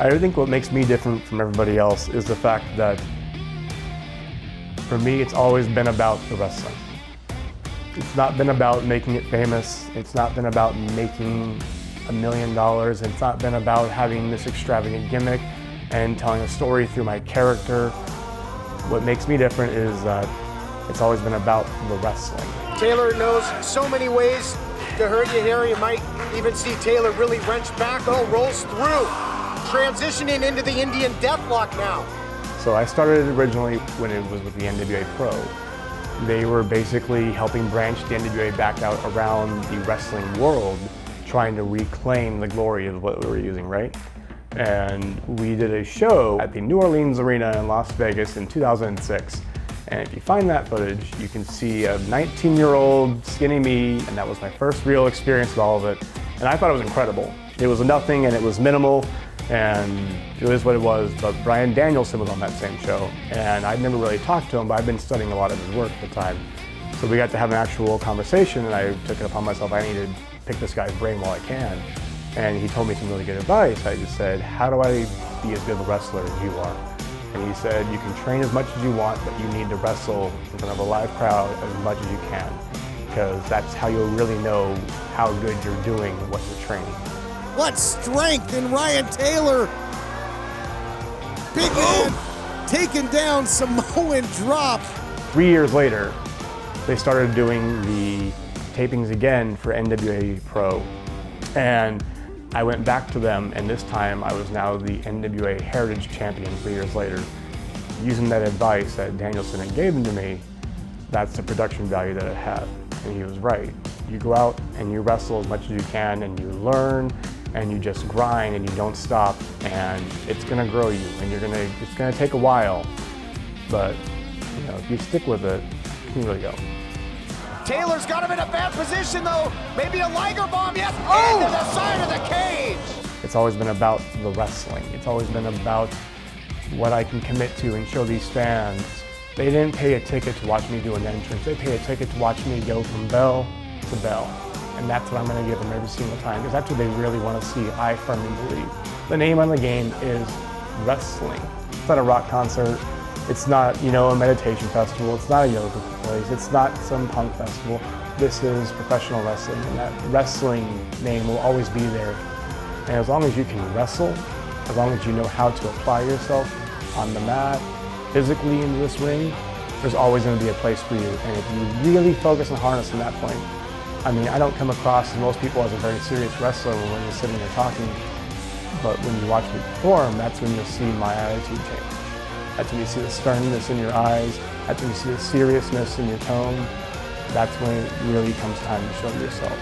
I think what makes me different from everybody else is the fact that for me, it's always been about the wrestling. It's not been about making it famous. It's not been about making $1 million. It's not been about having this extravagant gimmick and telling a story through my character. What makes me different is that it's always been about the wrestling. Taylor knows so many ways to hurt you here. You might even see Taylor really wrench back. Oh, rolls through. Transitioning into the Indian Deathlock now. So I started originally when it was with the NWA Pro. They were basically helping branch the NWA back out around the wrestling world, trying to reclaim the glory of what we were using, right? And we did a show at the New Orleans Arena in Las Vegas in 2006. And if you find that footage, you can see a 19-year-old skinny me, and that was my first real experience with all of it. And I thought it was incredible. It was nothing and it was minimal, and it was what it was. But Bryan Danielson was on that same show, and I'd never really talked to him, but I'd been studying a lot of his work at the time. So we got to have an actual conversation, and I took it upon myself, I need to pick this guy's brain while I can. And he told me some really good advice. I just said, how do I be as good a wrestler as you are? And he said, you can train as much as you want, but you need to wrestle in front of a live crowd as much as you can, because that's how you'll really know how good you're doing what you're training. What strength in Ryan Taylor. Big man taking down Samoan drop. 3 years later, they started doing the tapings again for NWA Pro. And I went back to them, and this time I was now the NWA Heritage Champion 3 years later. Using that advice that Danielson had given to me, that's the production value that it had. And he was right. You go out and you wrestle as much as you can, and you learn, and you just grind, and you don't stop, and it's gonna grow you, and it's gonna take a while, but you know, if you stick with it, you can really go. Taylor's got him in a bad position though. Maybe a Liger bomb, yes, into the side of the cage. It's always been about the wrestling. It's always been about what I can commit to and show these fans. They didn't pay a ticket to watch me do an entrance. They pay a ticket to watch me go from bell to bell. And that's what I'm gonna give them every single time, because that's what they really want to see, I firmly believe. The name on the game is wrestling. It's not a rock concert. It's not, you know, a meditation festival. It's not a yoga place. It's not some punk festival. This is professional wrestling, and that wrestling name will always be there. And as long as you can wrestle, as long as you know how to apply yourself on the mat, physically into this ring, there's always going to be a place for you. And if you really focus and harness from that point, I mean, I don't come across to most people as a very serious wrestler when you're sitting there talking, but when you watch me perform, that's when you'll see my attitude change. That's when you see the sternness in your eyes. That's when you see the seriousness in your tone. That's when it really comes time to show yourself.